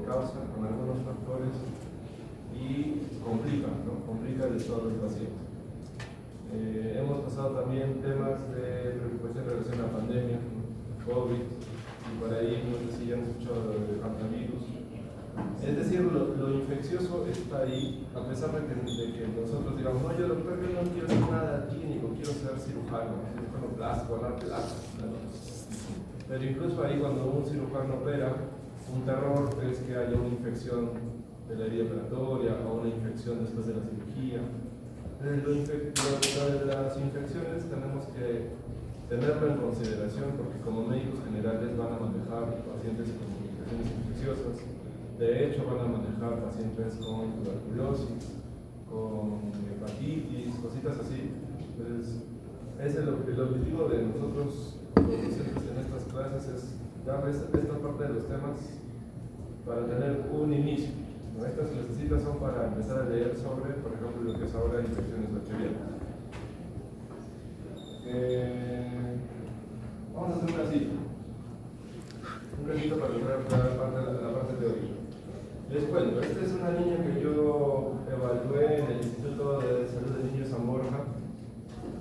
causa con algunos factores y complica, ¿no? Complica el estado del paciente. Hemos pasado también temas de preocupación en relación a la pandemia, ¿no? COVID, y por ahí no sé si ya han escuchado del hantavirus. Es decir, lo infeccioso está ahí, a pesar de que nosotros digamos, no, yo doctor, yo no quiero hacer nada clínico, quiero ser cirujano plástico, ¿no? Pero incluso ahí cuando un cirujano opera, un terror es que haya una infección de la herida operatoria o una infección después de la cirugía. Lo de las infecciones tenemos que tenerlo en consideración porque como médicos generales van a manejar pacientes con infecciones infecciosas. De hecho, van a manejar pacientes con tuberculosis, con hepatitis, cositas así. Entonces, el objetivo de nosotros, los docentes en estas clases, es darles esta parte de los temas para tener un inicio. ¿No? Estas clasecitas son para empezar a leer sobre, por ejemplo, lo que es ahora infecciones bacterianas. Vamos a hacer una cita. Un ratito para lograr la parte teórica. Les cuento, esta es una niña que yo evalué en el Instituto de Salud de Niños San Borja.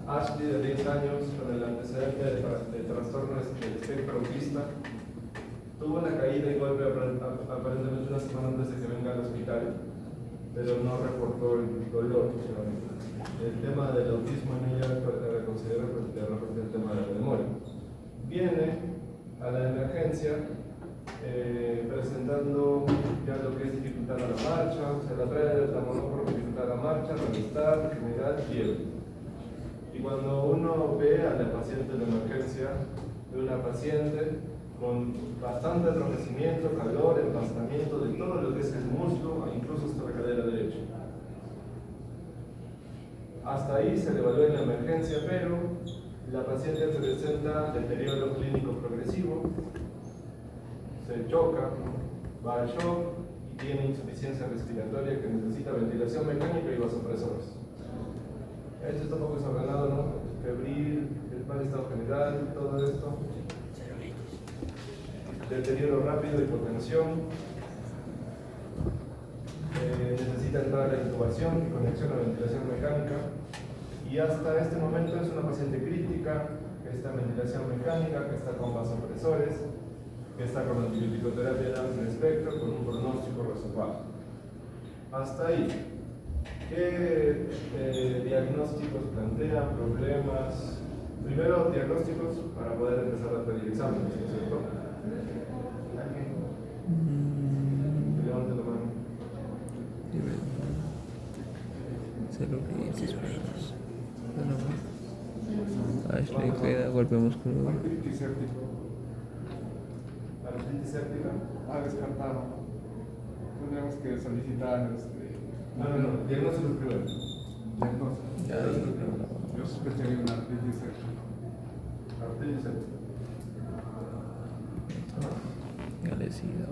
Ashley, de 10 años, con el antecedente de trastorno del espectro autista. Tuvo una caída y golpe aparentemente una semana antes de que venga al hospital, pero no reportó el dolor. El tema del autismo en ella considera de repente el tema de la memoria. Viene a la emergencia presentando ya lo que es dificultad a la marcha, se la trae del tamonó por dificultad a la marcha, malestar, general, fiebre. Y cuando uno ve a la paciente de emergencia, ve una paciente con bastante enrojecimiento, calor, empastamiento de todo lo que es el muslo, incluso hasta la cadera derecha. Hasta ahí se le evaluó en la emergencia, pero la paciente presenta deterioro clínico progresivo, se choca, va al shock y tiene insuficiencia respiratoria que necesita ventilación mecánica y vasopresores. Esto está un poco desordenado, ¿no? Febril, el mal estado general, todo esto. Deterioro rápido, hipotensión. Necesita entrar a la intubación y conexión a ventilación mecánica. Y hasta este momento es una paciente crítica, que está en ventilación mecánica, que está con vasopresores, que está con antibiótico-terapia de amplio espectro, con un pronóstico reservado. Hasta ahí. ¿Qué diagnósticos plantea? ¿Problemas? Primero, diagnósticos para poder empezar a pedir exámenes, ¿no es cierto? Levante la mano. Ashley, cuida, golpe muscular. Artritis séptica. Artritis séptica. Descartado. Tendríamos que solicitar No, diagnóstico primero. Diagnóstico. Yo sospecharía una artritis séptica. Artritis séptica. Galecida.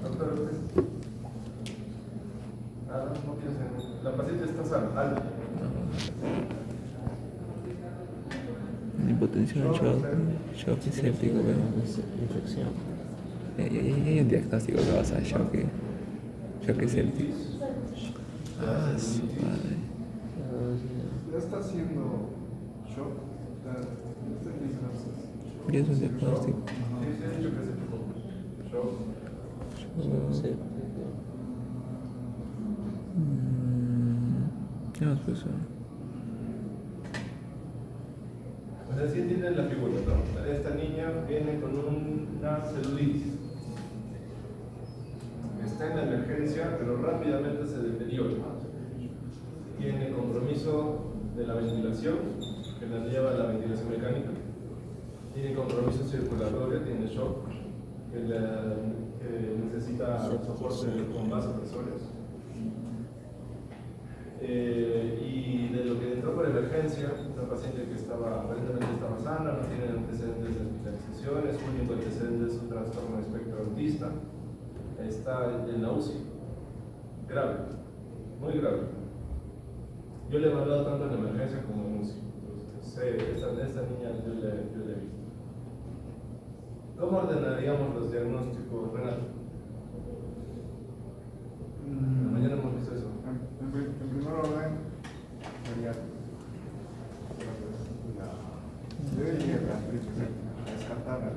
Doctor, ¿usted? No piensen. La paciente está sana, alta. Hipotensión, shock séptico, infección. Hay un diagnóstico que vas a shock séptico. Su madre. Ya está haciendo shock. ¿Qué es un diagnóstico? Sí, se ha dicho que se chocó. Shock. ¿Qué más pasó? O sea, sí entienden la figura, ¿no? Esta niña viene con una celulitis. Está en la emergencia, pero rápidamente se deteriora. Tiene compromiso de la ventilación, que la lleva a la ventilación mecánica. Tiene compromiso circulatorio, tiene shock, que necesita soporte con vasopresores. Y de lo que entró por emergencia, una paciente que aparentemente estaba sana, no tiene antecedentes de hospitalizaciones, su único antecedente es un trastorno de espectro autista, está en la UCI, grave, muy grave. Yo le he evaluado tanto en emergencia como en UCI, entonces esta niña yo le he visto. ¿Cómo ordenaríamos los diagnósticos, Renato? En primer orden, sería debe ir a descartar la artritis séptica.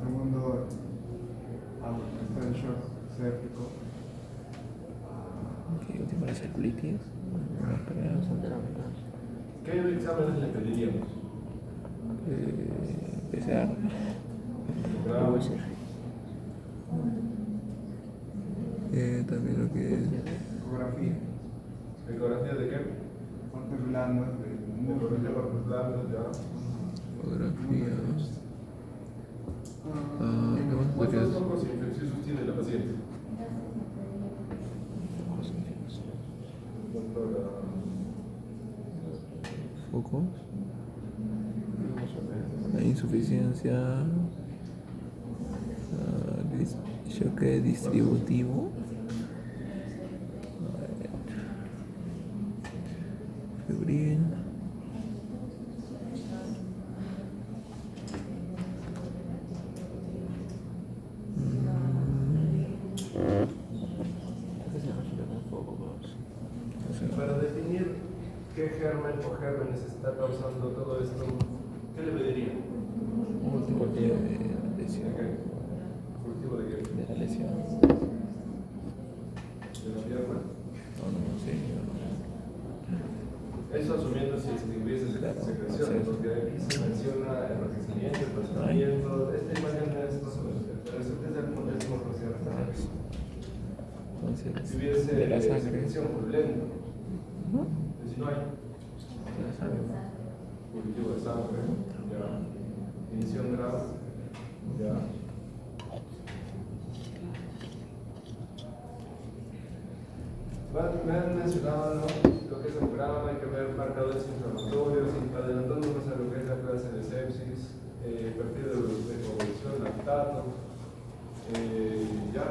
Segundo, está el shock séptico. Ok, último la celulitis. ¿Qué exámenes le pediríamos? PCR. Grado, También lo que es Ecografía. ecografía de qué? Partes blandas de Ecografía de partes blandas, ya. fotografía. ¿Qué más ¿Cuántos podrías? focos infecciosos tiene la paciente? Doctora. Focos. La insuficiencia. Choque distributivo. Febril. Para definir qué germen o gérmenes está causando todo esto, ¿qué le pediría? Cultivo de la lesión. ¿Cultivo de qué? De la lesión. ¿De la pierna? No sé. Eso asumiendo si hubiese secreción, porque aquí se menciona enrojecimiento, emplazamiento, esta imagen no es pero eso es el modelo social. Entonces, Si hubiese de la sangre. secreción purulenta, ¿No? si no hay De la sangre. cultivo de sangre, ya, inición grave, ya. Me han mencionado, ¿no?, lo que es el grado, hay que ver marcadores inflamatorios, adelantándonos a lo que es la clase de sepsis, partido de conversión, lactato, ya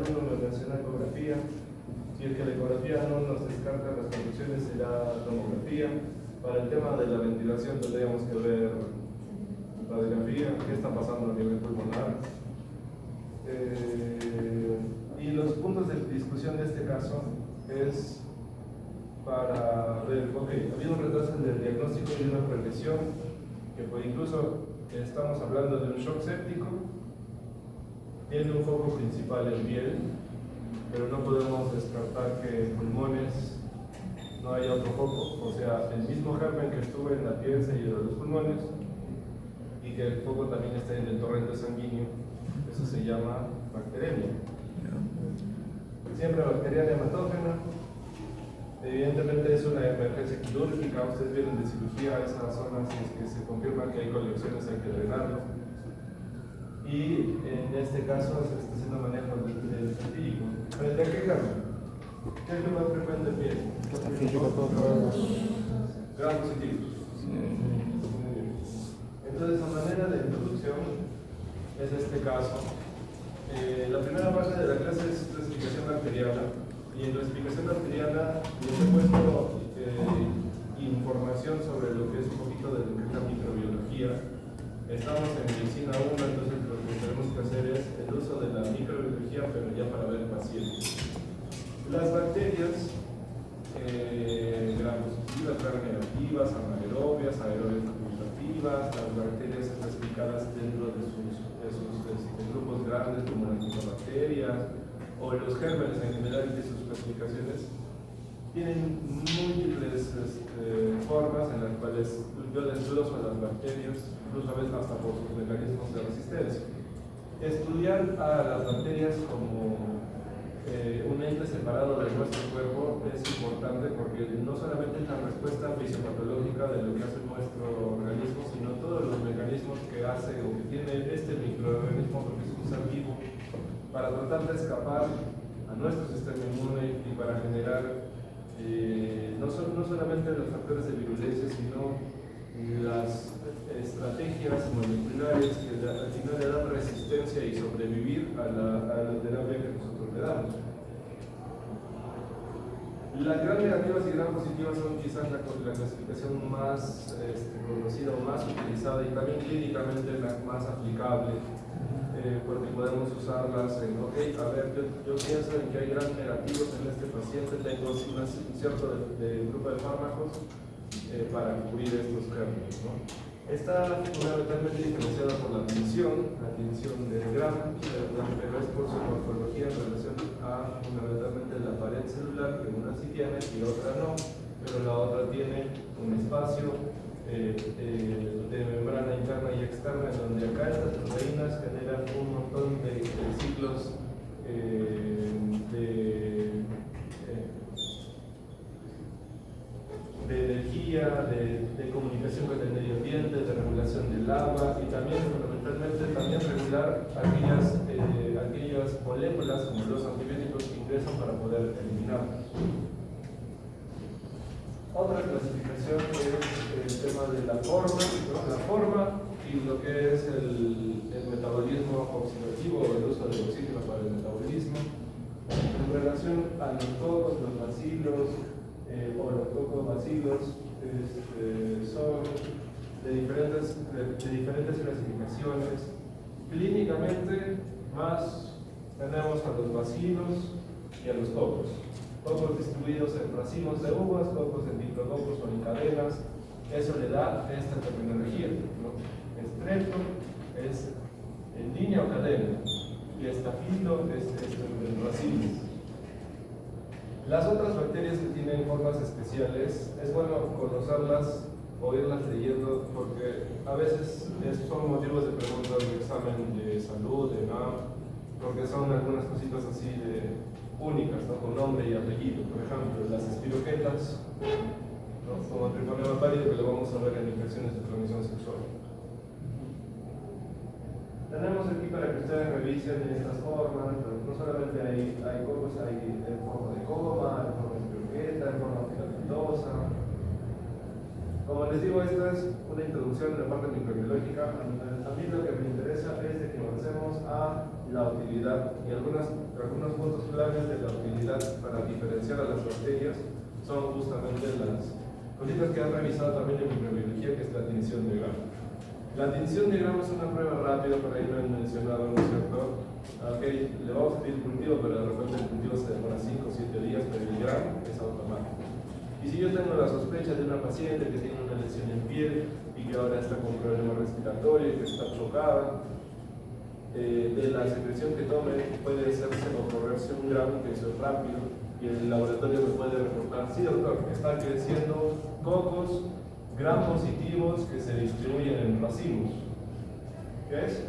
no nos menciona ecografía. Si es que la ecografía no nos descarta las condiciones, será tomografía. Para el tema de la ventilación tendríamos que ver radiografía, qué está pasando a nivel pulmonar. Y los puntos de discusión de este caso es para ver, ok, había un retraso en el diagnóstico y una progresión, que pues incluso estamos hablando de un shock séptico, tiene un foco principal en piel, pero no podemos descartar que en pulmones no haya otro foco, o sea, el mismo germen que estuvo en la piel se lleva a los pulmones y que el foco también está en el torrente sanguíneo, eso se llama bacteremia. Siempre bacteriana hematógena, evidentemente es una emergencia quirúrgica, ustedes vienen de cirugía a esa zona, si es que se confirma que hay colecciones hay que drenarlo. Y en este caso se está haciendo manejo del científico. ¿Frente a qué germen? ¿Qué es lo más frecuente en piel? Granos científicos. Entonces, a manera de introducción, es este caso. La primera parte de la clase es clasificación bacteriana. Y en clasificación bacteriana les he puesto información sobre lo que es un poquito de lo que es la microbiología. Estamos en medicina 1, entonces lo que tenemos que hacer es el uso de la microbiología, pero ya para ver pacientes. Las bacterias gram positivas, gram negativas, anaerobias, aerobias facultativas, las bacterias clasificadas dentro de sus grupos grandes como las micobacterias o los gérmenes en general de sus clasificaciones, tienen múltiples formas en las cuales yo desgloso a las bacterias, incluso a veces hasta por sus mecanismos de resistencia. Estudiar a las bacterias como un ente separado de nuestro cuerpo es importante porque no solamente es la respuesta fisiopatológica de lo que hace nuestro organismo, sino todos los mecanismos que hace o que tiene este microorganismo, porque es un ser vivo, para tratar de escapar a nuestro sistema inmune y para generar no solamente los factores de virulencia, sino las estrategias moleculares que al final le dan resistencia y sobrevivir a la terapia que nosotros le damos. Las gram negativas y gram positivas son quizás la clasificación más conocida o más utilizada y también clínicamente la más aplicable, porque podemos usarlas en, ok, a ver, yo pienso en que hay gram negativos en este paciente, tengo un cierto grupo de fármacos para cubrir estos gérmenes, ¿no? Está fundamentalmente diferenciada por la tinción del gram, pero es por su morfología en relación a fundamentalmente la pared celular, que una sí tiene y otra no, pero la otra tiene un espacio de membrana interna y externa, en donde acá estas proteínas generan un montón de ciclos de energía, de comunicación con el medio ambiente, de regulación del agua y también fundamentalmente regular aquellas moléculas como los antibióticos que ingresan para poder eliminarlos. Otra clasificación es el tema de la forma, ¿no? La forma y lo que es el metabolismo oxidativo o el uso del oxígeno para el metabolismo en relación a los cocos, los bacilos o los cocobacilos son de diferentes clasificaciones. Clínicamente más tenemos a los bacilos y a los cocos. Cocos distribuidos en racimos de uvas, cocos en diplodocus o en cadenas. Eso le da esta terminología, ¿no? Estrecho es en línea o cadena y estafilo es en racimos. Las otras bacterias que tienen formas especiales, es bueno conocerlas o irlas leyendo porque a veces son motivos de preguntas de examen de salud, de NAM, porque son algunas cositas así de únicas, ¿no? Con nombre y apellido. Por ejemplo, las espiroquetas, ¿no? Como trifonema pálido, que lo vamos a ver en infecciones de transmisión sexual. Tenemos aquí para que ustedes revisen estas formas, pero no solamente hay cocos, hay en forma de coma, en forma de espiroqueta, en forma filamentosa. Como les digo, esta es una introducción de la parte microbiológica. A mí lo que me interesa es de que avancemos a la utilidad y algunos puntos claves de la utilidad para diferenciar a las bacterias son justamente las cositas que han revisado también en microbiología, que es la tinción de gram. La tinción de gram es una prueba rápida, por ahí lo han mencionado, ¿no es cierto? Ok, le vamos a pedir cultivo, pero de repente el cultivo se demora 5 o 7 días, pero el gram es automático. Y si yo tengo la sospecha de una paciente que tiene una lesión en piel y que ahora está con problema respiratorio y que está chocada, de la secreción que tome puede hacerse o correrse un gram, que eso es rápido, y el laboratorio me puede reportar, sí doctor, están creciendo cocos gram positivos que se distribuyen en racimos. ¿Qué es?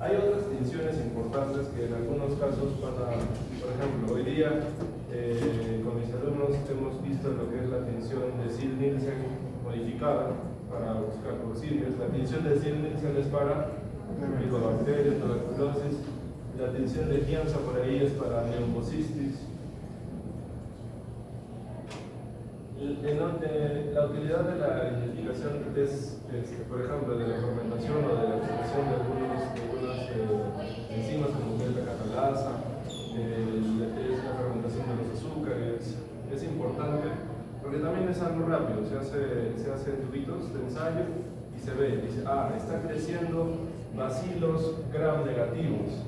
Hay otras tinciones importantes que en algunos casos van a, por ejemplo, hoy día con mis alumnos hemos visto lo que es la tinción de Ziel-Nielsen modificada para buscar toxinas. La tinción de Ziel-Nielsen es para micobacterias, tuberculosis. La tinción de Gianza por ahí es para neumocistis. La utilidad de la identificación es, por ejemplo, de la fermentación o de la expresión de algunas enzimas como es la catalasa, es la fermentación de los azúcares, es importante porque también es algo rápido, se hace tubitos de ensayo y se ve, dice, está creciendo bacilos gram negativos.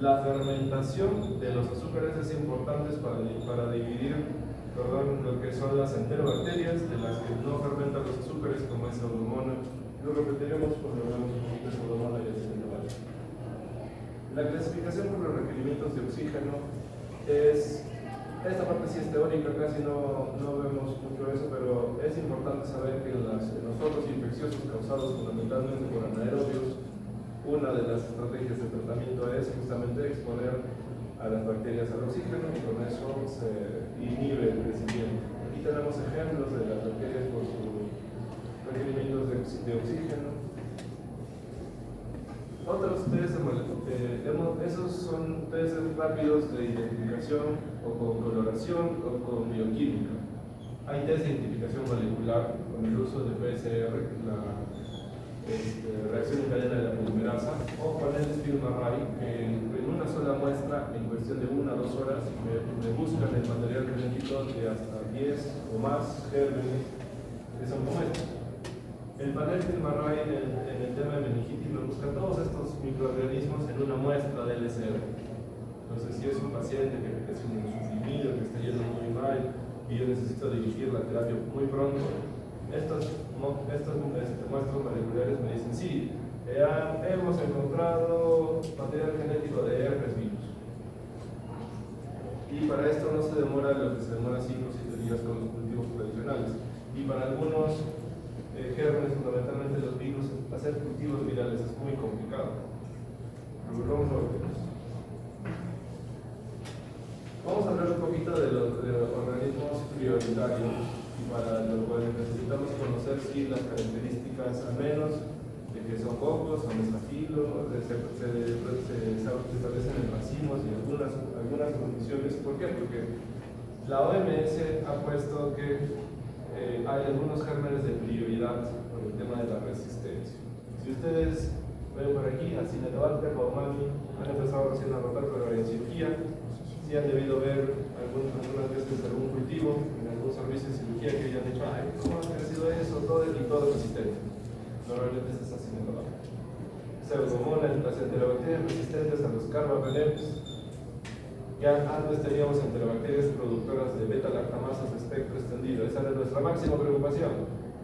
La fermentación de los azúcares es importante para dividir lo que son las enterobacterias de las que no fermentan los azúcares, como es Pseudomonas. Lo repetiremos cuando hablamos un poquito de Pseudomonas y Acetylobacter. La clasificación por los requerimientos de oxígeno es, esta parte sí es teórica, casi no vemos mucho eso, pero es importante saber que en los focos infecciosos causados fundamentalmente por anaerobios, una de las estrategias de tratamiento es justamente exponer a las bacterias al oxígeno y con eso se inhibe el crecimiento. Aquí tenemos ejemplos de las bacterias por sus requerimientos de oxígeno. Otros test, esos son test rápidos de identificación o con coloración o con bioquímica. Hay test de identificación molecular con el uso de PCR, que es reacción en cadena de la polimerasa, o paneles FilmArray, que en una sola muestra, en cuestión de 1 a 2 horas, me buscan el material genético de hasta 10 o más gérmenes que son como estos. El panel FilmArray en el tema de meningitis me busca todos estos microorganismos en una muestra de LCR. Entonces, si es un paciente que es un insuprimido, que está yendo muy mal y yo necesito dirigir la terapia muy pronto, estas muestras moleculares me dicen: sí, hemos encontrado material genético de herpes virus. Y para esto no se demora lo que se demora 5 o 7 días con los cultivos tradicionales. Y para algunos gérmenes, fundamentalmente los virus, hacer cultivos virales es muy complicado. Vamos a hablar un poquito de los organismos prioritarios, y para lo cual necesitamos conocer si las características, al menos, de que son cocos, son mesafilo, se establecen en racimos y algunas condiciones. ¿Por qué? Porque la OMS ha puesto que hay algunos gérmenes de prioridad por el tema de la resistencia. Si ustedes ven por aquí, Acinetobacter baumannii, han empezado recién a rotar, pero en cirugía, si han debido ver algunas veces algún cultivo, en algún servicio de cirugía que hayan dicho: ay, ¿cómo ha crecido eso? Todo resistente. Normalmente es Acinetobacter. Pseudomonas, las enterobacterias resistentes a los carbapenems. Ya antes teníamos enterobacterias productoras de beta-lactamases de espectro extendido. Esa era nuestra máxima preocupación.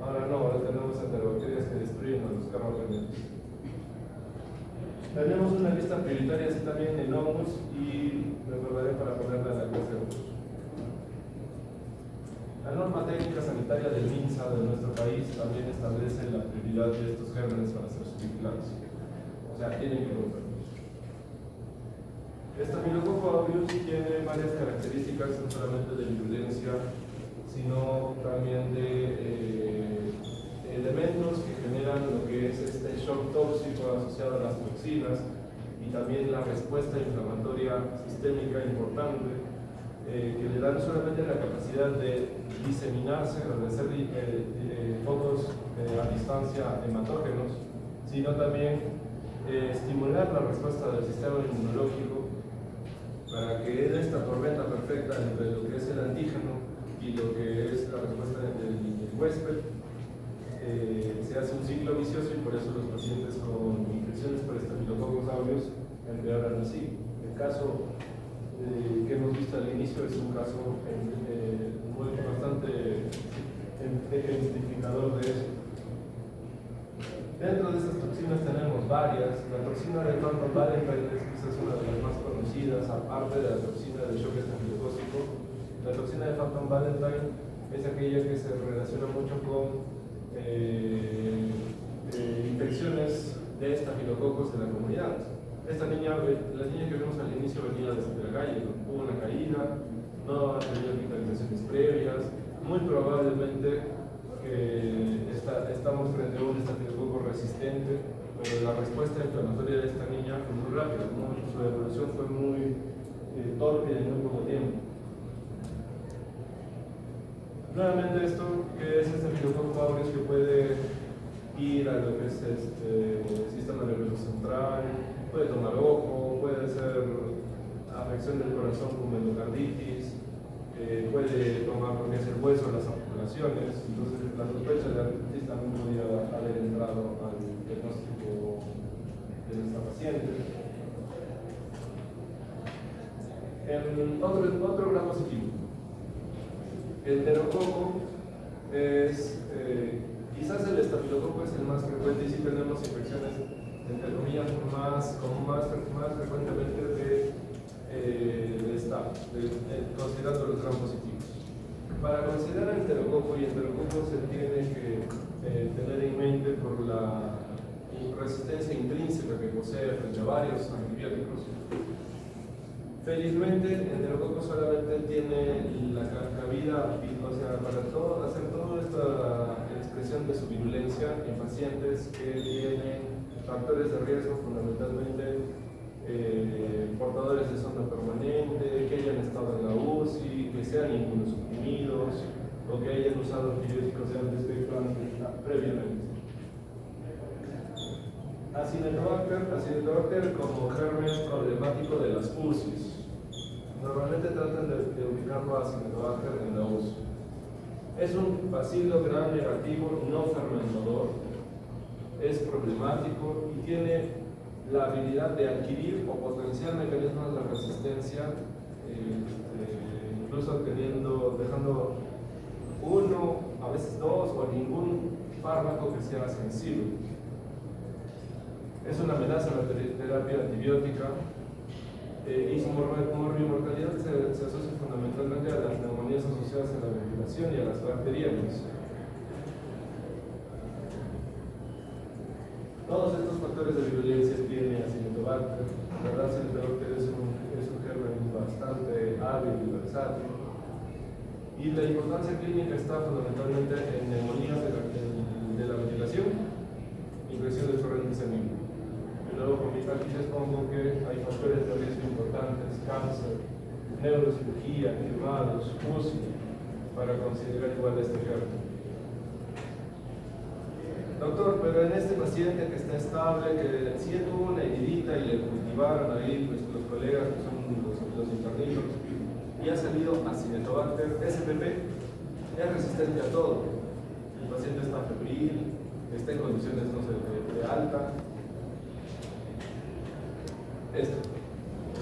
Ahora no, ahora tenemos enterobacterias que destruyen a los carbapenems. Tenemos una lista prioritaria así también en Hongus, y recordaré para ponerla en la clase de Hongus. La norma técnica sanitaria del MINSA de nuestro país también establece la prioridad de estos gérmenes para ser subvigilados. O sea, tienen que romper. Staphylococcus aureus tiene varias características, no solamente de virulencia, sino también de elementos que generan lo que es este shock tóxico asociado a las toxinas, y también la respuesta inflamatoria sistémica importante, que le dan no solamente la capacidad de diseminarse o de hacer focos a distancia hematógenos, sino también estimular la respuesta del sistema inmunológico para que en esta tormenta perfecta entre lo que es el antígeno y lo que es la respuesta del huésped, se hace un ciclo vicioso, y por eso los pacientes con infecciones por Staphylococcus aureus empeoran así. El caso que hemos visto al inicio es un caso bastante ejemplificador de eso. Dentro de estas toxinas tenemos varias. La toxina de Phantom Valentine es una de las más conocidas, aparte de la toxina del shock estafilocócico. La toxina de Phantom Valentine es aquella que se relaciona mucho con infecciones de estafilococos en la comunidad. La niña que vimos al inicio venía desde la calle, ¿no? Hubo una caída, no ha tenido hospitalizaciones previas, muy probablemente estamos frente a un estafilococo resistente, pero la respuesta inflamatoria de esta niña fue muy rápida, ¿no? Su evolución fue muy torpe en muy poco tiempo. Nuevamente, esto que es Staphylococcus aureus, que puede ir a lo que es sistema nervioso central, puede tomar ojo, puede ser afección del corazón con endocarditis, puede tomar lo que es el hueso, las articulaciones. Entonces la sospecha de artritis también podría haber entrado al diagnóstico de nuestra paciente. Otro gran positivo. El enterococo es, quizás el estafilococo es el más frecuente, y sí tenemos infecciones, entre comillas, más frecuentemente de considerando los gram positivos. Para considerar enterococo, y enterococo se tiene que tener en mente por la resistencia intrínseca que posee frente a varios antibióticos. Felizmente, el enterococo solamente tiene la cabida, o sea, para hacer toda esta expresión de su virulencia en pacientes que tienen factores de riesgo, fundamentalmente portadores de sonda permanente, que hayan estado en la UCI, que sean inmunosuprimidos o que hayan usado antibióticos de alto espectro previamente. Acinetobacter como germen problemático de las UCIs. Normalmente tratan de ubicarlo a Acinetobacter en la UCI. Es un bacilo gram negativo no fermentador, es problemático y tiene la habilidad de adquirir o potenciar mecanismos de resistencia, incluso dejando uno, a veces dos o ningún fármaco que sea sensible. Es una amenaza a la terapia antibiótica y su morbimortalidad se asocia fundamentalmente a las neumonías asociadas a la ventilación y a las bacterianas. Todos estos factores de virulencia tiene Acinetobacter. La verdad, Acinetobacter es un germen bastante hábil y versátil. Y la importancia clínica está fundamentalmente en neumonías de la ventilación, infección del torrente sanguíneo. Y luego, con aquí les pongo que hay factores de riesgo importantes: cáncer, neurocirugía, quemados, UCI, para considerar igual este germen. Doctor, pero en este paciente que está estable, que sí tuvo una heridita y le cultivaron ahí pues, los colegas que son los internitos, y ha salido Acinetobacter SPP, es resistente a todo. El paciente está febril, está en condiciones no sé, de alta. Esto.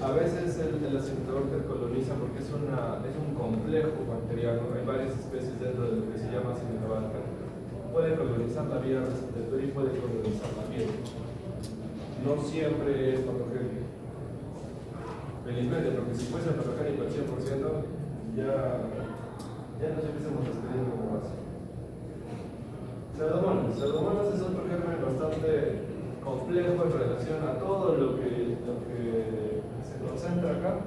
A veces el Acinetobacter coloniza porque es un complejo bacteriano, hay varias especies dentro de lo que se llama Acinetobacter. Puede colonizar la vía respiratoria y puede colonizar la piel. No siempre es patogénico. Felizmente, porque si fuese patogénico al 100%, ya nos empezamos a despedir como base. Pseudomonas es otro germen bastante complejo en relación a todo lo que se concentra acá,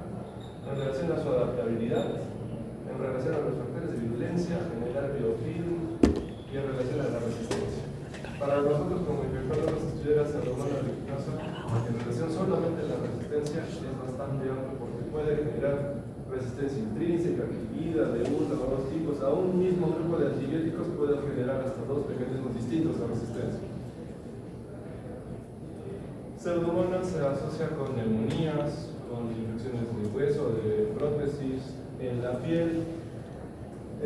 en relación a su adaptabilidad, en relación a los factores de virulencia, generar biofilm, y en relación a la resistencia. Para nosotros como infectólogos estudiar a Pseudomonas aeruginosa en relación solamente a la resistencia es bastante amplio porque puede generar resistencia intrínseca, adquirida, de uno o dos tipos. A un mismo grupo de antibióticos puede generar hasta dos mecanismos distintos de resistencia. Pseudomonas se asocia con neumonías, con infecciones de hueso, de prótesis, en la piel.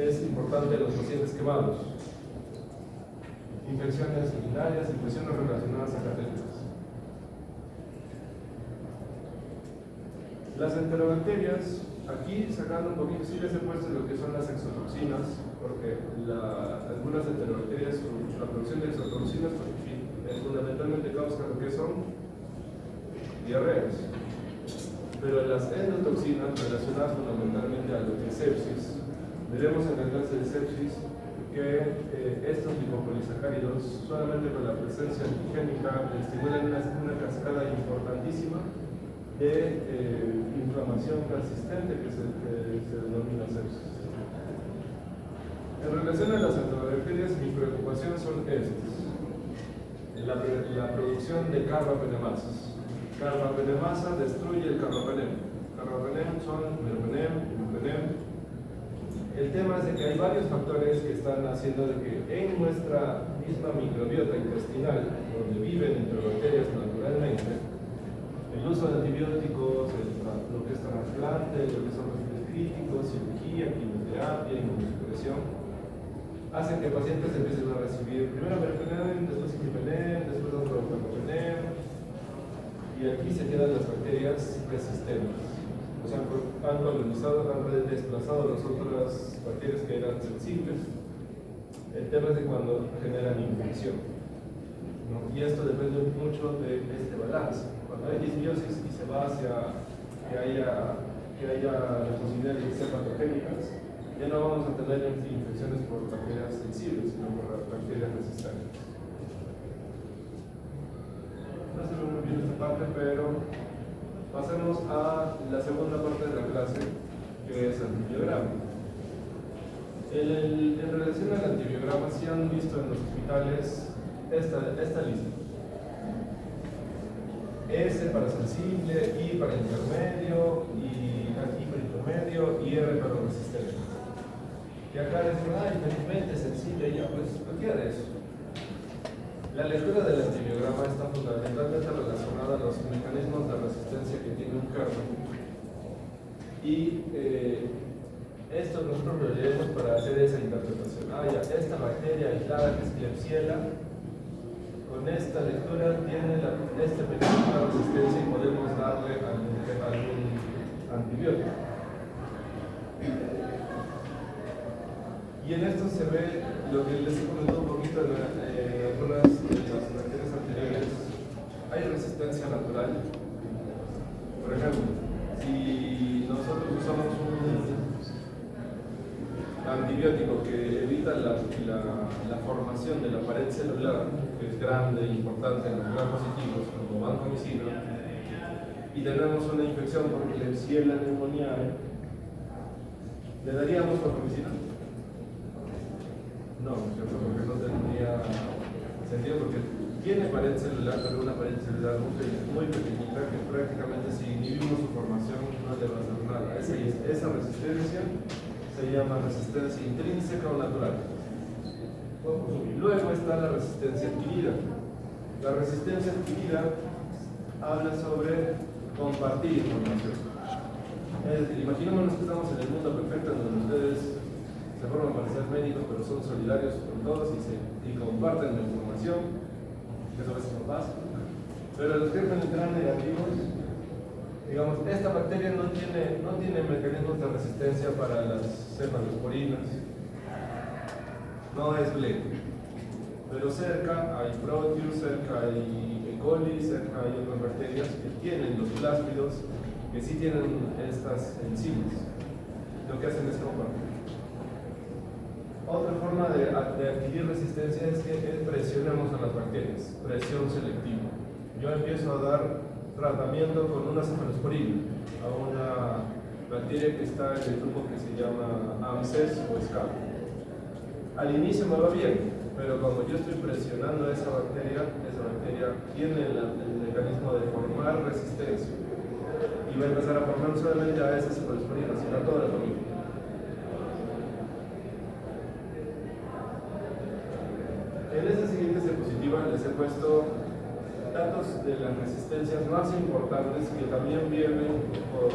Es importante en los pacientes quemados. Infecciones urinarias, infecciones relacionadas a catéteres. Las enterobacterias, aquí sacando un poquito, sí les he puesto lo que son las exotoxinas, porque algunas enterobacterias, la producción de exotoxinas, fundamentalmente causa lo que son diarreas. Pero las endotoxinas, relacionadas fundamentalmente a lo que es sepsis, veremos en la clase de sepsis que estos lipopolisacáridos, solamente con la presencia antigénica, estimulan una cascada importantísima de inflamación persistente que se denomina sepsis. En relación a las enterobacterias, mis preocupaciones son estas: la producción de carbapenemasas. Carbapenemasa destruye el carbapenem. Carbapenem son meropenem, ibupenem. El tema es de que hay varios factores que están haciendo de que en nuestra misma microbiota intestinal, donde viven enterobacterias naturalmente, el uso de antibióticos, lo que es trasplante, lo que son perfiles críticos, cirugía, quimioterapia, inmunosupresión, hacen que pacientes empiecen a recibir primero meropenem, después ibupenem, después otro carbapenem, y aquí se quedan las bacterias resistentes. O sea, han colonizado, han desplazado las otras bacterias que eran sensibles. El tema es de cuando generan infección, ¿no? Y esto depende mucho de este balance. Cuando hay disbiosis y se va hacia que haya la posibilidad de que sean patogénicas, ya no vamos a tener infecciones por bacterias sensibles, sino por bacterias resistentes. No se ve muy bien esta parte, pero pasemos a la segunda parte de la clase, que es antibiograma. En relación al antibiograma, si han visto en los hospitales esta lista. S para sensible, I para intermedio, I para intermedio y R para resistente. Y acá decimos, felizmente sensible, ya pues cualquiera de eso. La lectura del antibiograma diagrama está fundamentalmente relacionada a los mecanismos de resistencia que tiene un kernel. Y esto nosotros lo leemos para hacer esa interpretación. Ya, esta bacteria aislada que es Klebsiella, con esta lectura tiene este mecanismo de resistencia y podemos darle algún antibiótico. Y en esto se ve lo que les he comentado un poquito en algunas de las bacterias anteriores. Hay resistencia natural. Por ejemplo, si nosotros usamos un antibiótico que evita la formación de la pared celular, que es grande e importante en los gram positivos, como vancomicina, y tenemos una infección por Klebsiella pneumoniae, ¿le daríamos vancomicina? No, porque no tendría sentido, porque tiene pared celular, pero una pared celular muy pequeñita que prácticamente si inhibimos su formación no le va a hacer nada. Esa resistencia se llama resistencia intrínseca o natural. Luego está la resistencia adquirida. La resistencia adquirida habla sobre compartir información. Es decir, imaginémonos que estamos en el mundo perfecto en donde ustedes se forman para ser médicos, pero son solidarios con todos y comparten la información, que eso a veces no pasa. Pero los gérmenes gram negativos, digamos, esta bacteria no tiene mecanismos de resistencia para las cefalosporinas, no es BLE. Pero cerca hay Proteus, cerca hay E. coli, cerca hay otras bacterias que tienen los plásmidos, que sí tienen estas enzimas. Lo que hacen es compartir. Otra forma de adquirir resistencia es que presionemos a las bacterias, presión selectiva. Yo empiezo a dar tratamiento con una cefalosporina a una bacteria que está en el grupo que se llama AMSES o SCAP. Al inicio me va bien, pero como yo estoy presionando a esa bacteria tiene el mecanismo de formar resistencia y va a empezar a formar no solamente a esa cefalosporina, sino a toda la familia. En esta siguiente diapositiva les he puesto datos de las resistencias más importantes que también vienen por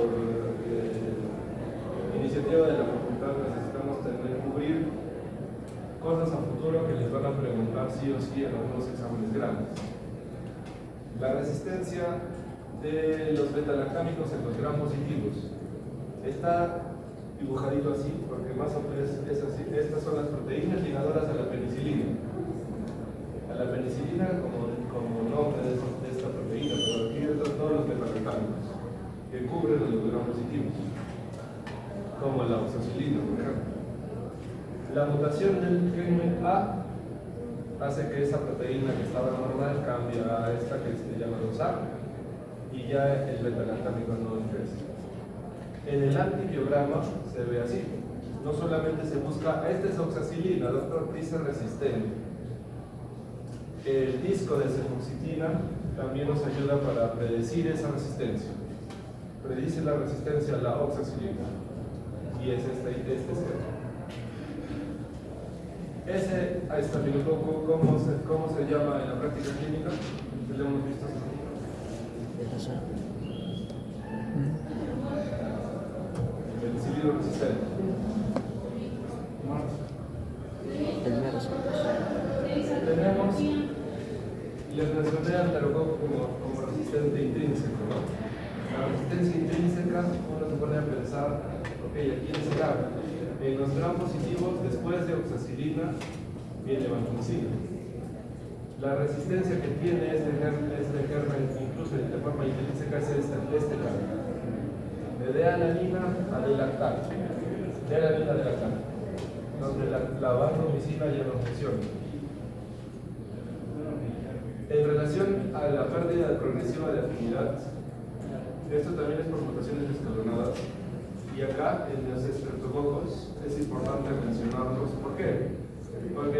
iniciativa de la facultad. Necesitamos cubrir cosas a futuro que les van a preguntar sí o sí en algunos exámenes grandes. La resistencia de los beta-lactámicos en los gram positivos está dibujadito así, porque más o menos es así. Estas son las proteínas ligadoras a la penicilina. A la penicilina como nombre de esta proteína, pero aquí están todos los beta-lactámicos que cubren a los gram positivos, como la oxacilina, por ejemplo. La mutación del gen A hace que esa proteína que estaba normal cambie a esta que se llama 2A y ya el beta-lactámico no ingresa. En el antibiograma se ve así. No solamente se busca, esta es oxacilina, doctor, dice resistente. El disco de cefoxitina también nos ayuda para predecir esa resistencia. Predice la resistencia a la oxacilina. Y es este a estafilococo, ¿cómo se llama en la práctica clínica? ¿Que le hemos visto? Penicilino resistente. Tenemos, les mencioné al pterococo como resistente intrínseco, ¿no? La resistencia intrínseca, uno se pone a pensar, ok, ¿a quién será? En los gram positivos, después de oxacilina, viene vancomicina. La resistencia que tiene este germen, incluso de forma intrínseca, es este cambio. De D-alanina a D-lactato. D-alanina a D-lactato. Donde la vancomicina ya no funciona. En relación a la pérdida progresiva de afinidad, esto también es por mutaciones escalonadas. Y acá, en los estreptococos, es importante mencionarlos. ¿Por qué? Porque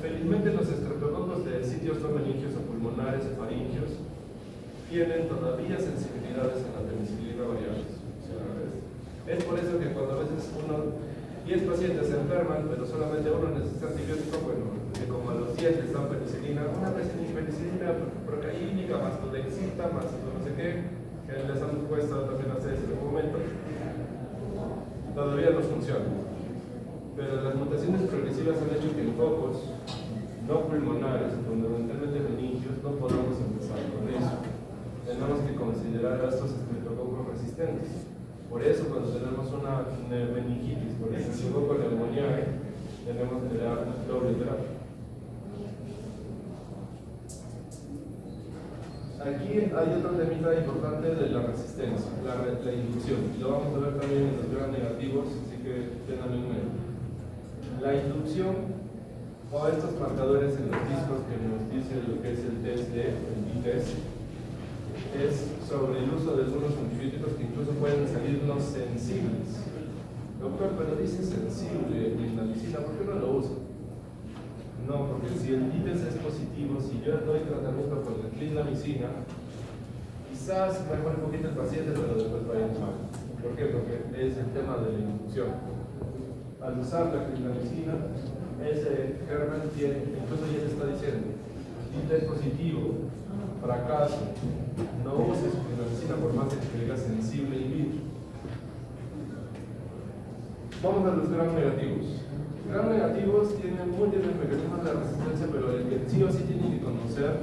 felizmente los estreptococos de sitios no meningios o pulmonares o faringios tienen todavía sensibilidades a la penicilina variables. O sea, es por eso que cuando a veces 10 pacientes se enferman, pero solamente uno necesita antibiótico, bueno, que como a los 10 les dan penicilina, una penicilina procaínica, mastodexita, más no sé qué, que les han puesto también a ustedes en algún momento, todavía no funciona. Pero las mutaciones progresivas han hecho que en focos no pulmonares, fundamentalmente meningios, no podamos empezar con eso. Tenemos que considerar a estos estreptococos resistentes. Por eso, cuando tenemos una meningitis por estreptococo pneumoniae, tenemos que dar doble terapia. Aquí hay otro temita importante de la resistencia, la inducción. Lo vamos a ver también en los gram negativos, así que tengan en mente. La inducción, o estos marcadores en los discos que nos dicen lo que es el test de el test, es sobre el uso de algunos antibióticos que incluso pueden salirnos sensibles. Doctor, pero dice sensible, clindamicina, ¿por qué no lo usa? No, porque si el test es positivo, si yo doy tratamiento con la clindamicina, quizás mejore un poquito el paciente, pero después va a ir mal. ¿Por qué? Porque es el tema de la inducción. Al usar la clindamicina, ese germen tiene, incluso ya se está diciendo, test positivo, fracaso, no uses clindamicina por más que te diga sensible in vitro. Vamos a los gram negativos. Gram negativos tienen múltiples mecanismos de resistencia, pero el que sí o sí tienen que conocer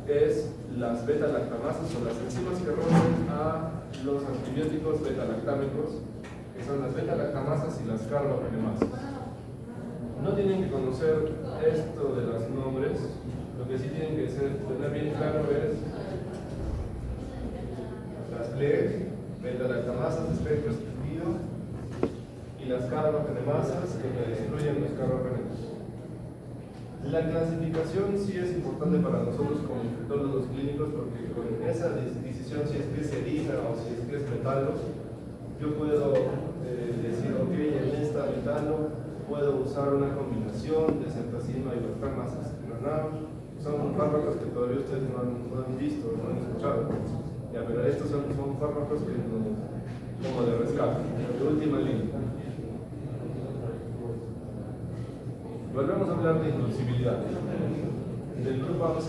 es las beta-lactamasas o las enzimas que rompen a los antibióticos beta-lactámicos, que son las beta-lactamasas y las carbapenemasas. No tienen que conocer esto de los nombres, lo que sí tienen que tener bien claro es las PLEG, beta-lactamasas de espectro extendido, y las carbapenemasas que me destruyen los carbapenemas. La clasificación sí es importante para nosotros como infectólogos clínicos, porque con esa decisión si es que es serina o si es que es metalo, yo puedo decir, ok, en esta metalo puedo usar una combinación de cetacina y bactamasas. Son fármacos que todavía ustedes no han visto, no han escuchado. Ya, pero estos son fármacos que como de rescate, de última línea. Volvemos a hablar de inducibilidad. Del grupo 11.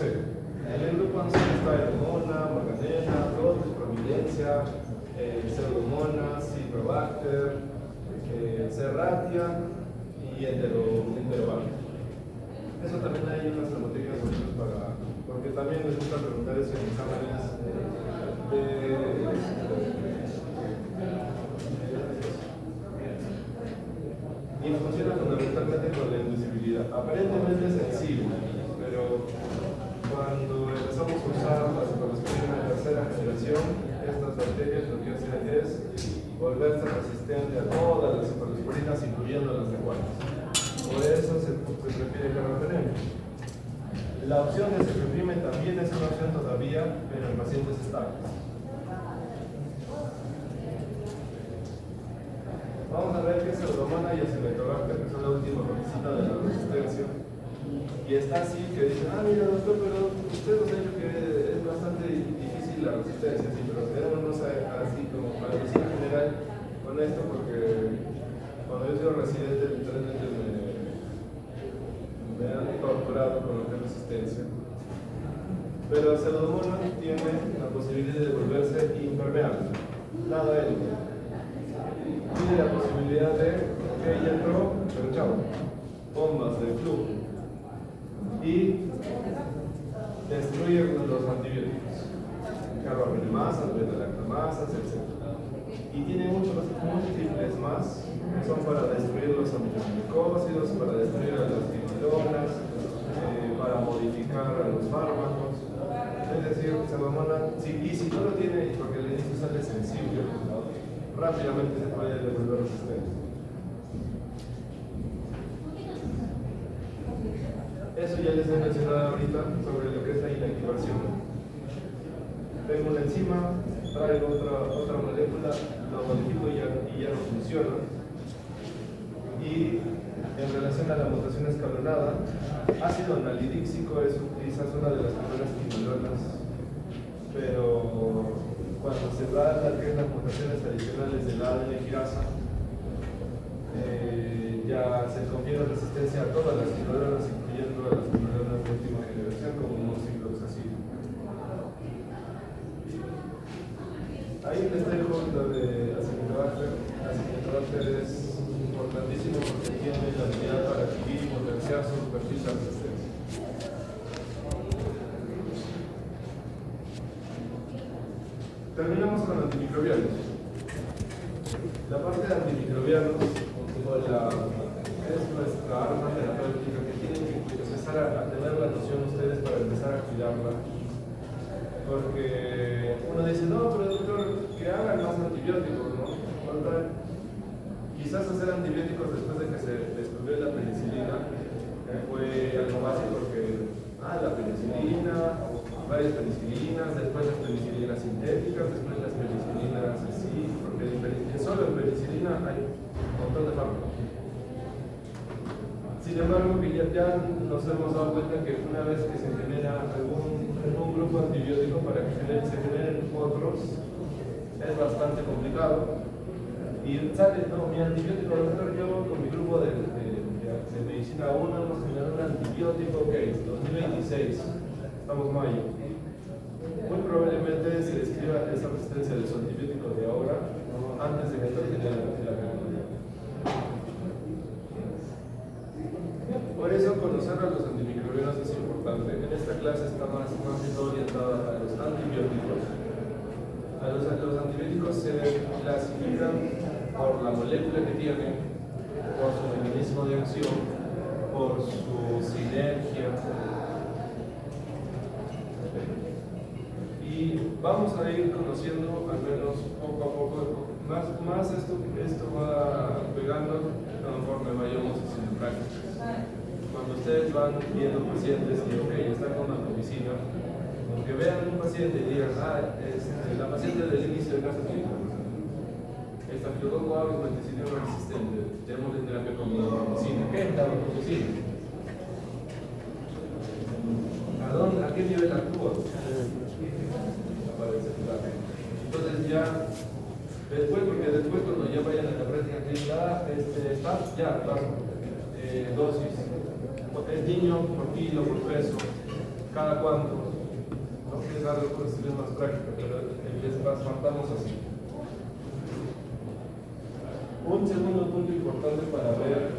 En el grupo 11 está Hermona, Morganella, Protes, Providencia, Pseudomonas, Ciprobacter, Serratia y Enterobacter. Eso también hay unas cromotécnicas para, porque también les gusta preguntar eso en exámenes y funciona fundamentalmente con la inducibilidad. Aparentemente es sensible, pero cuando empezamos a usar la cefalosporina de tercera generación, estas bacterias lo que hacen es volverse resistente a todas las cefalosporinas, incluyendo las de cuartas. Por eso se prefiere carbapenem. La opción de cefepime también es una opción todavía, pero en pacientes estables. Vamos a ver qué es Pseudomonas y Acinetobacter, que son la última requisita de la resistencia. Y está así que dicen, mira doctor, pero usted nos ha dicho que es bastante difícil la resistencia, sí, pero quedémonos así como para decir en general con esto, porque cuando yo soy residente literalmente me han torturado con lo que es resistencia. Pero Pseudomonas tiene la posibilidad de volverse impermeable, nada él. Tiene la posibilidad de, ok, ya entró, pero chao, bombas de flujo y destruye los antibióticos, carbapenemasas, beta-lactamasas, etc. Y tiene muchos múltiples más que son para destruir los aminoglicósidos, para destruir a las timidonas, para modificar a los fármacos. Es decir, Pseudomonas, y si no lo tiene, porque el inicio sale sensible, rápidamente se puede devolver resistente. Eso ya les he mencionado ahorita sobre lo que es la inactivación. Tengo una enzima, traigo otra molécula, lo modifico y ya no funciona. Y en relación a la mutación escalonada, ácido analidíxico es quizás una de las primeras quinolonas, pero cuando se da las mutaciones adicionales de la ADN quirasa, ya se confiere resistencia a todas las quinolonas, incluyendo a las quinolonas de última generación, como monocicloxacin. resistencia. Terminamos con antimicrobianos. La parte de antimicrobianos es nuestra arma terapéutica que tienen que empezar a tener la noción ustedes para empezar a cuidarla. Porque uno dice, no, pero doctor, que hagan más antibióticos, ¿no? Quizás hacer antibióticos después de que se descubrió la penicilina fue algo básico porque, la penicilina, varias penicilinas, después las penicilinas sintéticas, después las penicilinas así, porque solo en penicilina hay un montón de fármacos. Sin embargo, ya nos hemos dado cuenta que una vez que se genera algún grupo antibiótico para que se generen otros, es bastante complicado. Y sale, no, mi antibiótico, doctor, yo con mi grupo de medicina 1 hemos generado un antibiótico, ok, 2026, estamos mayo. Muy probablemente se describa esa resistencia de los antibióticos de ahora antes de que termine la pandemia. Por eso conocer a los antimicrobianos es importante. En esta clase está más orientada a los antibióticos. Los antibióticos se clasifican por la molécula que tienen, por su mecanismo de acción, por su sinergia. Y vamos a ir conociendo, al menos poco a poco, más esto va pegando conforme vayamos haciendo prácticas. Cuando ustedes van viendo pacientes y están con una medicina, aunque vean un paciente y digan, la paciente del inicio de caso clínico, estafilococo A es penicilina resistente, démosle terapia con medicina. ¿Qué es la medicina? ¿A qué nivel actúa? Entonces porque después cuando ya vayan a la práctica clínica, ya paso. Dosis. Es niño por kilo, por peso, cada cuánto. No es algo que es más práctico, pero partamos así. Un segundo punto importante para ver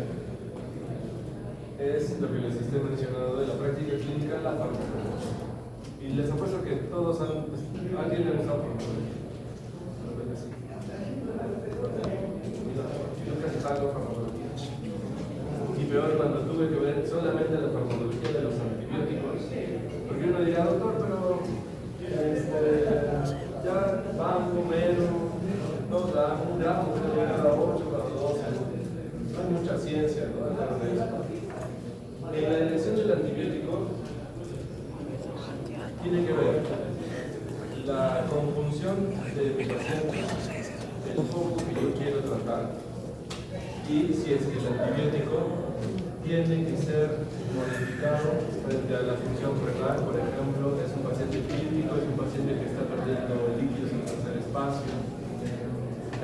es lo que les he mencionado de la práctica clínica, la farmacología. Y les apuesto que todos alguien le gusta farmacología. Nunca se sabe farmacología. Y peor cuando tuve que ver solamente la farmacología de los antibióticos, porque uno dirá, doctor, pero ya van primero, un gramo, cada 8, cada 12, no hay mucha ciencia, ¿no? En la elección del antibiótico tiene que ver la conjunción de mi paciente, el foco que yo quiero tratar, y si es que el antibiótico tiene que ser modificado frente a la función renal. Por ejemplo, es un paciente crítico, es un paciente que está perdiendo líquidos en el tercer espacio.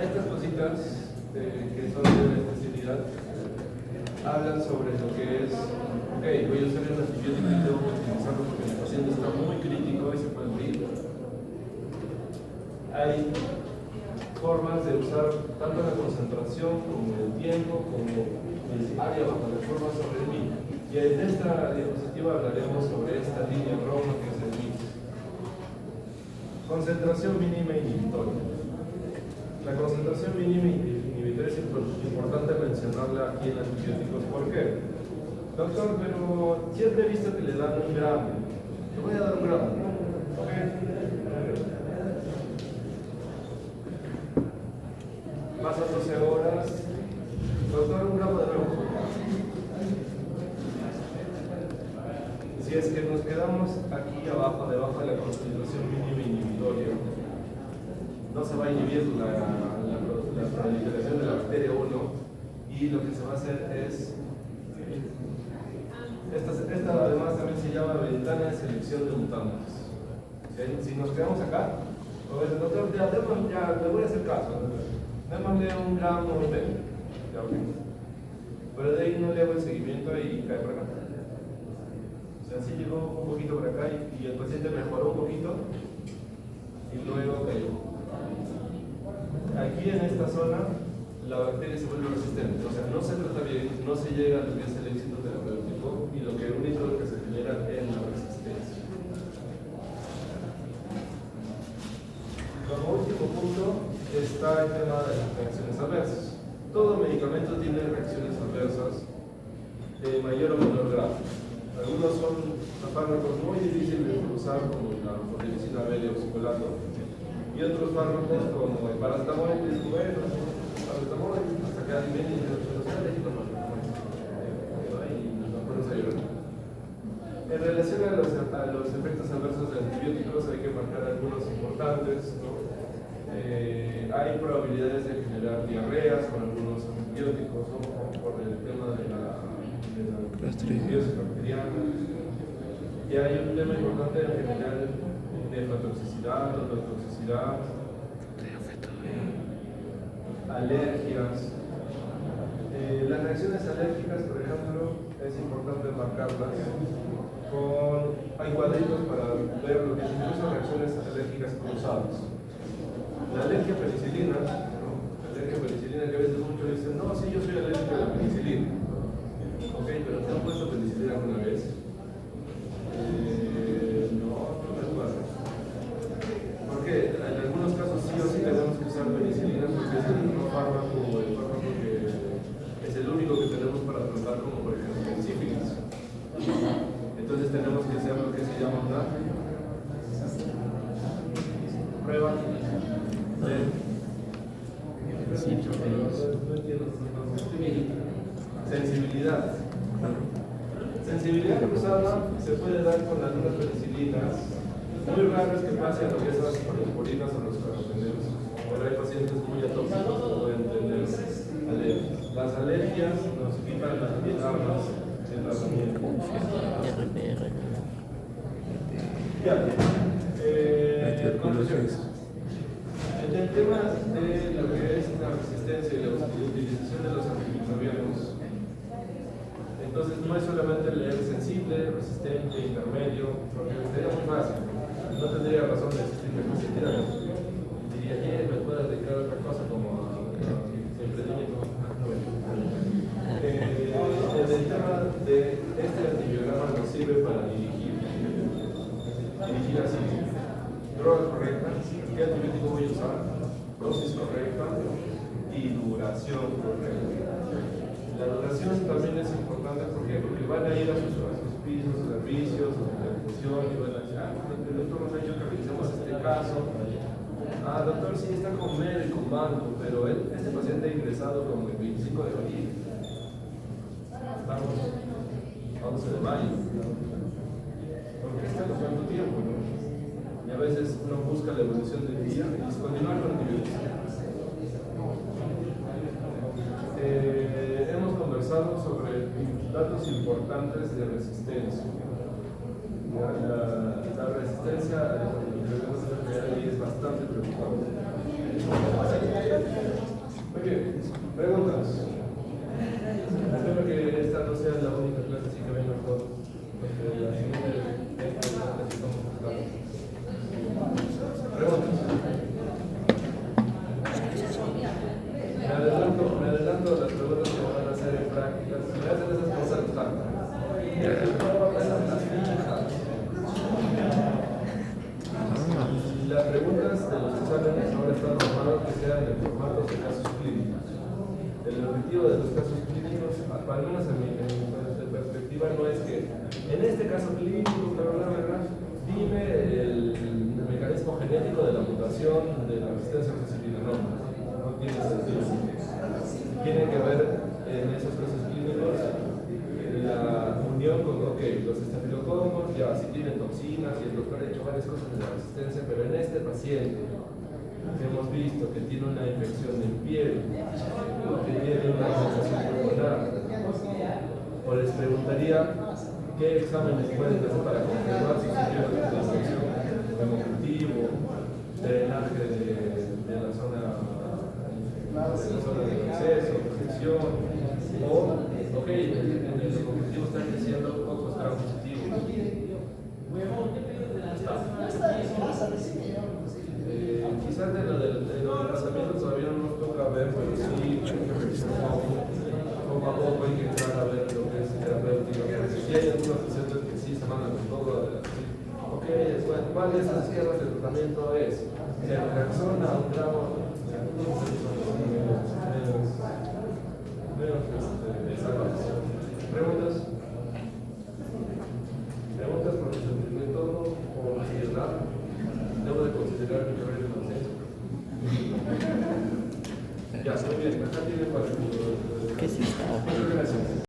Estas cositas que son de la especialidad hablan sobre lo que es, voy a usar el antibiótico y tengo que utilizarlo porque el paciente está muy crítico y se puede morir. Hay formas de usar tanto la concentración como el tiempo, como el área bajo la forma sobre el MIT. Y en esta diapositiva hablaremos sobre esta línea roja que es el MIT. Concentración mínima inhibitoria. La concentración mínima inhibitoria es importante mencionarla aquí en antibióticos. ¿Por qué? Doctor, pero siempre he visto que le dan un gramo. Le voy a dar un gramo. Pasan 12 horas. Doctor, un gramo de nuevo. Si es que nos quedamos aquí abajo, debajo de la concentración mínima inhibitoria, no se va a inhibir la proliferación de la bacteria 1 y lo que se va a hacer es esta además también se llama ventana de selección de mutantes. Si nos quedamos acá, pues el doctor ya le voy a hacer caso, démosle un gramo y medio, pero de ahí no le hago el seguimiento y cae por acá. O sea, sí llegó un poquito por acá y el paciente mejoró un poquito y luego cayó. Aquí en esta zona la bacteria se vuelve resistente, o sea, no se trata bien, no se llega a lo que es el éxito terapéutico y lo sino que único que se genera en la resistencia. Como último punto está el tema de las reacciones adversas. Todo medicamento tiene reacciones adversas de mayor o menor grado. Algunos son fármacos muy difíciles de usar, como la medicina B de oxicolato, y otros fármacos como el paracetamol, que es bueno, paracetamol, hasta que alguien viene y dice, pero sea alérgico al paracetamol. Y nos ponemos a llorar. En relación a los efectos adversos de antibióticos, hay que marcar algunos importantes, ¿no? Hay probabilidades de generar diarreas con algunos antibióticos, ¿no? Por el tema de la simbiosis bacteriana. Y hay un tema importante en general de hepatotoxicidad, ototoxicidad, alergias. Las reacciones alérgicas, por ejemplo, es importante marcarlas hay cuadritos para ver lo que son reacciones alérgicas cruzadas. La alergia a penicilina, ¿no? La alergia a penicilina, que a veces muchos dicen, no, sí, yo soy alérgico a la penicilina. Ok, pero ¿te han puesto penicilina alguna vez? No recuerdo. Porque en algunos casos sí o sí tenemos que usar penicilina porque es el único fármaco, que es el único que tenemos para tratar, como por ejemplo el sífilis. Entonces tenemos que hacer lo que se llama una prueba de sensibilidad. Sensibilidad cruzada se puede dar con algunas penicilinas. Muy raro es que pase a lo que es las cloroforinas o los carotenoides, pero hay pacientes muy atóxicos que pueden tener alergias. Las alergias nos quitan las armas del tratamiento. Ya, conclusiones. En el tema de lo que es la resistencia y la utilización de los antimicrobianos, entonces no es solamente leer sensible, resistente, intermedio, porque sería muy fácil. No tendría razón de existir que diría, me puedo dedicar a otra cosa como a emprendimiento. El tema de este antibiograma nos sirve para dirigir así, droga correcta, qué antibiótico voy a usar, dosis correcta y duración correcta. La duración también es importante porque van a ir a sus pisos, servicios, a su ejecución y van a decir, el doctor nos ha dicho que revisemos este caso. Doctor, sí está con médico, mando, pero este paciente ha ingresado como el 25 de abril. Estamos 11 de mayo. ¿Por qué está con tanto tiempo? ¿No? Y a veces uno busca la evolución del día y continuar con antibióticos. Hemos conversado sobre datos importantes de resistencia. La resistencia a los antibióticos es bastante preocupante. Muy bien, preguntas. Espero que esta no sea la única clase, así que vengan todos. Porque la siguiente preguntas. Me adelanto a las preguntas que van a hacer en prácticas. Me hacen esas cosas tantas. Las preguntas de los exámenes ahora están normadas que sean en formatos de casos clínicos. El objetivo de los casos clínicos, al menos en mi perspectiva, no es que en este caso clínico, dime el mecanismo genético de la mutación de la resistencia a la penicilina. No tiene sentido. Tiene que ver en esos casos clínicos la unión con, los estafilococos, ya si tienen toxinas y el doctor ha hecho varias cosas de la resistencia, pero en este paciente que hemos visto que tiene una infección en piel, que tiene una infección pulmonar, o les preguntaría qué exámenes pueden hacer para confirmar si tienen una infección, hemocultivo, drenaje de la zona de acceso, protección, o, en el hemocultivo están diciendo pocos gram positivos. Quizás de lo del tratamiento todavía no nos toca ver, pero sí hay que revisar poco a poco, hay que entrar a ver lo que es terapéutico. Si hay cual de esas sierras de tratamiento es, se reacciona a un gramo menos salvación.